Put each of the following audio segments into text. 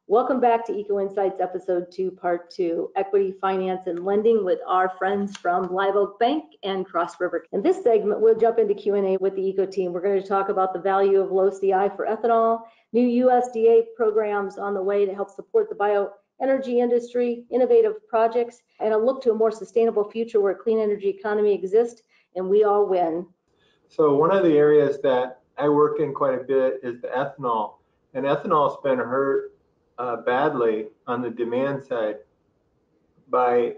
Welcome back to Eco Insights Episode 2, Part 2, Equity, Finance, and Lending with our friends from Live Oak Bank and Cross River. In this segment, we'll jump into Q&A with the Eco team. We're going to talk about the value of low CI for ethanol, new USDA programs on the way to help support the bioenergy industry, innovative projects, and a look to a more sustainable future where a clean energy economy exists and we all win. So one of the areas that I work in quite a bit is the ethanol, and ethanol's been hurt badly on the demand side by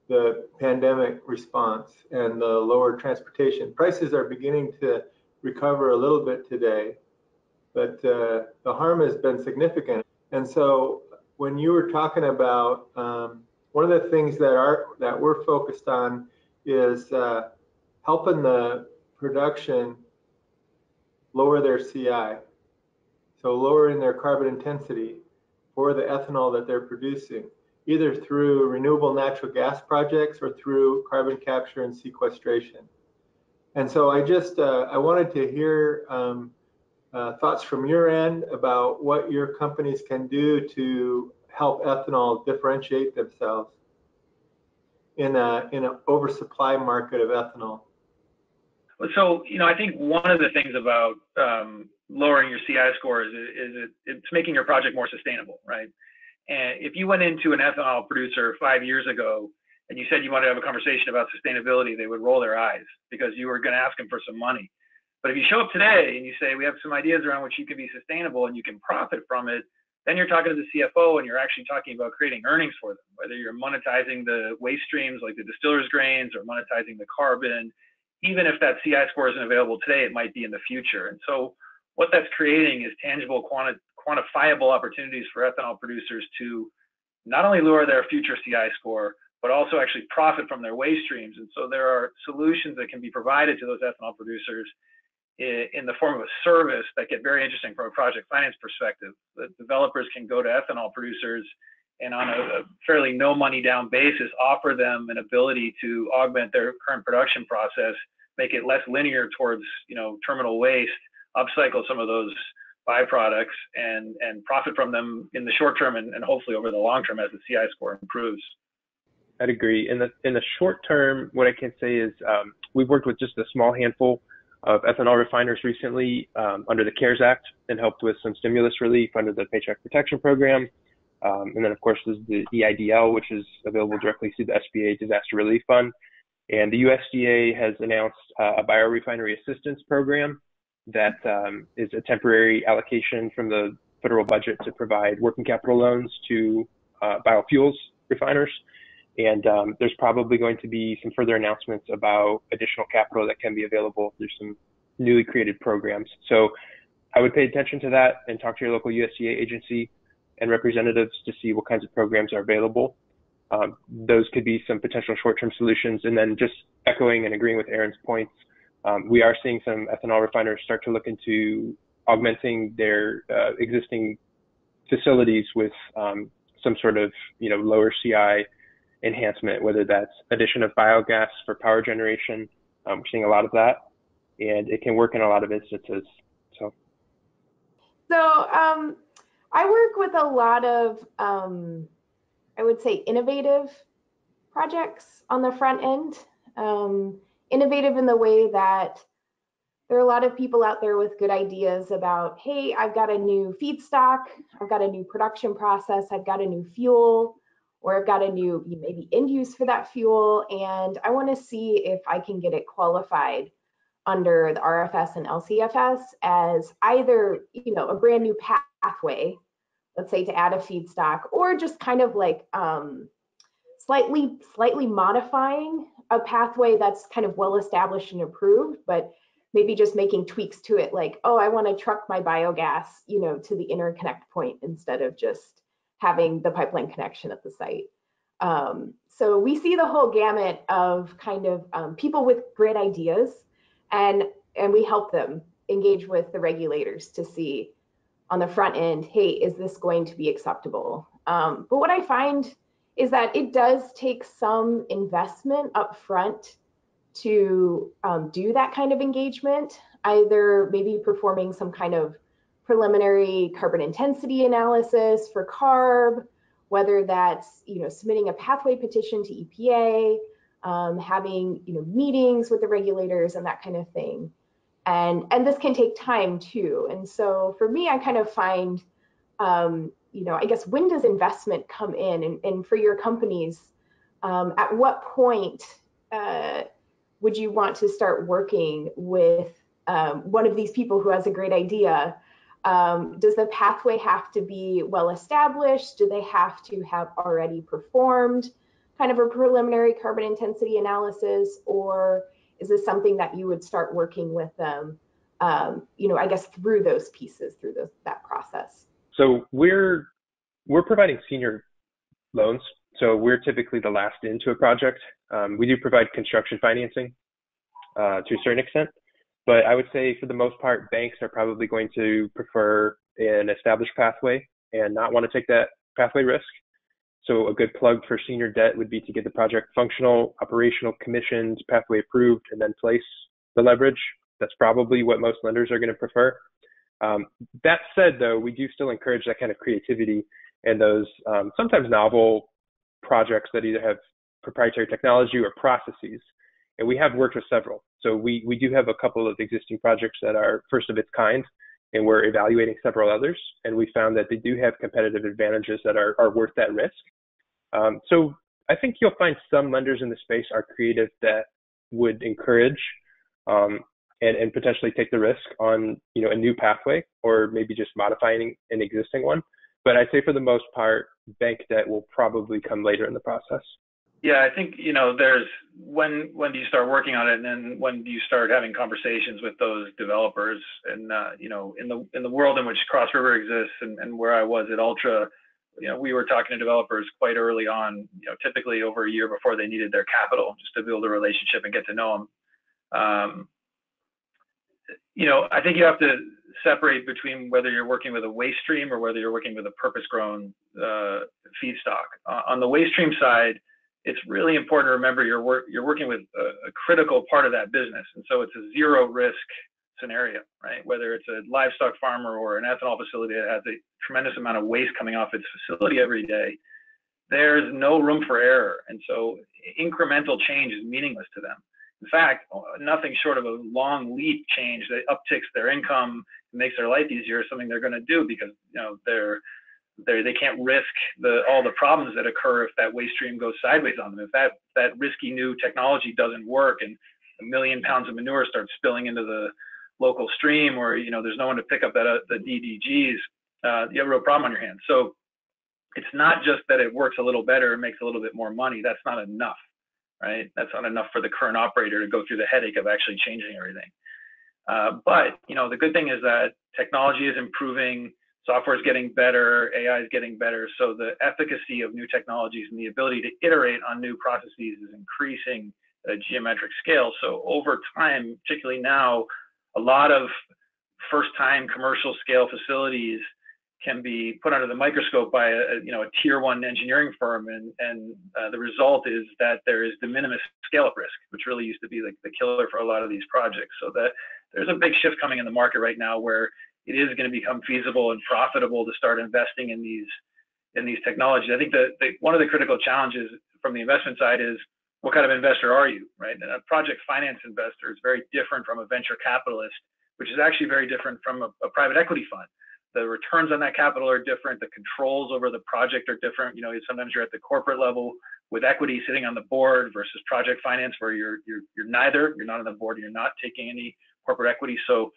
the pandemic response and the lower transportation. Prices are beginning to recover a little bit today, but the harm has been significant. And so when you were talking about one of the things that we're focused on is helping the production lower their CI. So lowering their carbon intensity for the ethanol that they're producing, either through renewable natural gas projects or through carbon capture and sequestration. And so I wanted to hear thoughts from your end about what your companies can do to help ethanol differentiate themselves in an oversupply market of ethanol. So, I think one of the things about lowering your CI scores is it's making your project more sustainable, right? And if you went into an ethanol producer 5 years ago and you said you wanted to have a conversation about sustainability, they would roll their eyes because you were going to ask them for some money. But if you show up today and you say, we have some ideas around which you can be sustainable and you can profit from it, then you're talking to the CFO and you're actually talking about creating earnings for them, whether you're monetizing the waste streams like the distiller's grains or monetizing the carbon. Even if that CI score isn't available today, it might be in the future. And so what that's creating is tangible, quantifiable opportunities for ethanol producers to not only lower their future CI score, but also actually profit from their waste streams. And so there are solutions that can be provided to those ethanol producers in the form of a service that get very interesting from a project finance perspective. The developers can go to ethanol producers and on a fairly no money down basis, offer them an ability to augment their current production process, make it less linear towards, terminal waste, upcycle some of those byproducts and profit from them in the short term and hopefully over the long term as the CI score improves. I'd agree. In the short term, what I can say is we've worked with just a small handful of ethanol refiners recently under the CARES Act and helped with some stimulus relief under the Paycheck Protection Program. And then, of course, there's the EIDL, which is available directly through the SBA Disaster Relief Fund. And the USDA has announced a biorefinery assistance program that is a temporary allocation from the federal budget to provide working capital loans to biofuels refiners. And there's probably going to be some further announcements about additional capital that can be available through some newly created programs. So I would pay attention to that and talk to your local USDA agency and representatives to see what kinds of programs are available. Those could be some potential short-term solutions. And then just echoing and agreeing with Aaron's points, we are seeing some ethanol refiners start to look into augmenting their existing facilities with some sort of lower CI enhancement, whether that's addition of biogas for power generation. We're seeing a lot of that, and it can work in a lot of instances. So I work with a lot of, I would say, innovative projects on the front end. Innovative in the way that there are a lot of people out there with good ideas about, hey, I've got a new feedstock, I've got a new production process, I've got a new fuel, or I've got a new maybe end use for that fuel, and I want to see if I can get it qualified under the RFS and LCFS as either a brand new pathway, let's say to add a feedstock, or just kind of like slightly modifying a pathway that's kind of well established and approved, but maybe just making tweaks to it, like, oh, I want to truck my biogas to the interconnect point instead of just having the pipeline connection at the site. So we see the whole gamut of kind of people with great ideas, and we help them engage with the regulators to see on the front end, hey, is this going to be acceptable? But what I find is that it does take some investment up front to do that kind of engagement, either maybe performing some kind of preliminary carbon intensity analysis for CARB, whether that's submitting a pathway petition to EPA, having meetings with the regulators and that kind of thing. And this can take time too. And so for me, I kind of find, I guess, when does investment come in? And for your companies, at what point would you want to start working with one of these people who has a great idea? Does the pathway have to be well established? Do they have to have already performed kind of a preliminary carbon intensity analysis? Or is this something that you would start working with them, I guess, through those pieces, through that process? So we're providing senior loans. So we're typically the last into a project. We do provide construction financing to a certain extent, but I would say for the most part, banks are probably going to prefer an established pathway and not want to take that pathway risk. So a good plug for senior debt would be to get the project functional, operational, commissioned, pathway approved, and then place the leverage. That's probably what most lenders are going to prefer. That said, though, we do still encourage that kind of creativity and those sometimes novel projects that either have proprietary technology or processes. And we have worked with several. So we do have a couple of existing projects that are first of its kind, and we're evaluating several others. And we found that they do have competitive advantages that are worth that risk. So I think you'll find some lenders in the space are creative that would encourage and potentially take the risk on a new pathway or maybe just modifying an existing one. But I'd say for the most part, bank debt will probably come later in the process. Yeah, I think there's when do you start working on it, and then when do you start having conversations with those developers? And in the world in which Cross River exists and where I was at Ultra, we were talking to developers quite early on, typically over a year before they needed their capital, just to build a relationship and get to know them. I think you have to separate between whether you're working with a waste stream or whether you're working with a purpose-grown feedstock. On the waste stream side, it's really important to remember you're working with a critical part of that business, and so it's a zero risk scenario, right? Whether it's a livestock farmer or an ethanol facility that has a tremendous amount of waste coming off its facility every day, there's no room for error, and so incremental change is meaningless to them. In fact, nothing short of a long leap change that upticks their income and makes their life easier is something they're going to do, because they can't risk all the problems that occur if that waste stream goes sideways on them. If that risky new technology doesn't work and 1 million pounds of manure starts spilling into the local stream, or there's no one to pick up the DDGs, you have a real problem on your hands. So it's not just that it works a little better and makes a little bit more money. That's not enough, right? That's not enough for the current operator to go through the headache of actually changing everything. But the good thing is that technology is improving, software is getting better, AI is getting better. So the efficacy of new technologies and the ability to iterate on new processes is increasing at a geometric scale. So over time, particularly now, a lot of first-time commercial scale facilities can be put under the microscope by a tier one engineering firm, and the result is that there is de minimis scale-up risk, which really used to be the killer for a lot of these projects. So that there's a big shift coming in the market right now where it is going to become feasible and profitable to start investing in these technologies. I think that one of the critical challenges from the investment side is, what kind of investor are you, right? And a project finance investor is very different from a venture capitalist, which is actually very different from a private equity fund. The returns on that capital are different. The controls over the project are different. Sometimes you're at the corporate level with equity sitting on the board versus project finance where you're neither. You're not on the board. You're not taking any corporate equity. So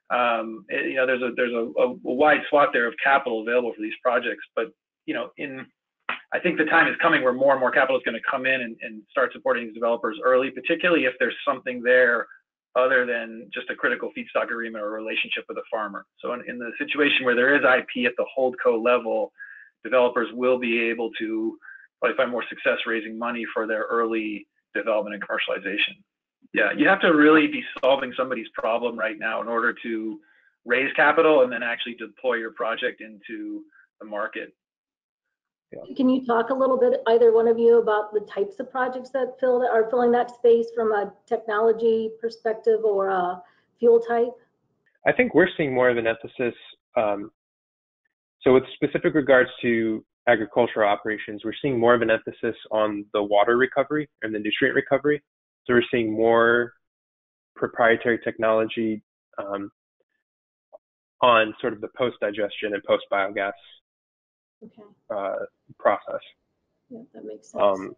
there's a wide swath there of capital available for these projects. But I think the time is coming where more and more capital is going to come in and start supporting these developers early, particularly if there's something there other than just a critical feedstock agreement or a relationship with a farmer. So in the situation where there is IP at the holdco level, developers will be able to probably find more success raising money for their early development and commercialization. Yeah, you have to really be solving somebody's problem right now in order to raise capital and then actually deploy your project into the market. Yeah. Can you talk a little bit, either one of you, about the types of projects that are filling that space from a technology perspective or a fuel type? I think we're seeing more of an emphasis So with specific regards to agricultural operations, we're seeing more of an emphasis on the water recovery and the nutrient recovery. So we're seeing more proprietary technology on sort of the post-digestion and post-biogas process. Yeah, that makes sense.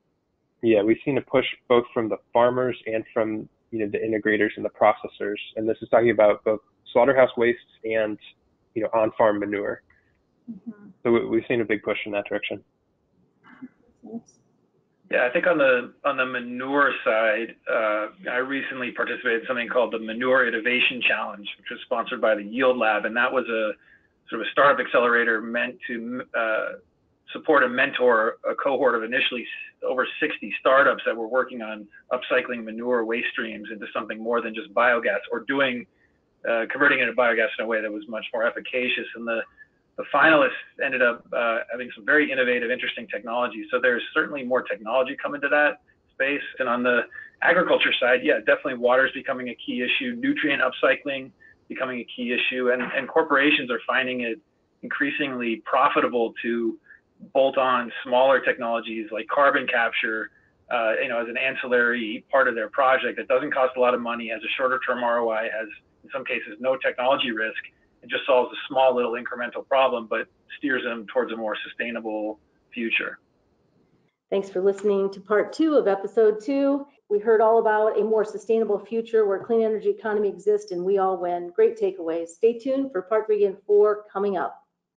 Yeah, we've seen a push both from the farmers and from the integrators and the processors, and this is talking about both slaughterhouse waste and on-farm manure. So we've seen a big push in that direction. Yeah, I think on the manure side, I recently participated in something called the Manure Innovation Challenge, which was sponsored by the Yield Lab, and that was a sort of a startup accelerator meant to support and mentor a cohort of initially over 60 startups that were working on upcycling manure waste streams into something more than just biogas, or converting it into biogas in a way that was much more efficacious. And the finalists ended up having some very innovative, interesting technology. So there's certainly more technology coming to that space. And on the agriculture side, yeah, definitely water is becoming a key issue. Nutrient upcycling becoming a key issue, and corporations are finding it increasingly profitable to bolt on smaller technologies like carbon capture, as an ancillary part of their project that doesn't cost a lot of money, has a shorter term ROI, has in some cases no technology risk. It just solves a small little incremental problem, but steers them towards a more sustainable future. Thanks for listening to part 2 of episode 2. We heard all about a more sustainable future where clean energy economy exists and we all win. Great takeaways. Stay tuned for part 3 and 4 coming up.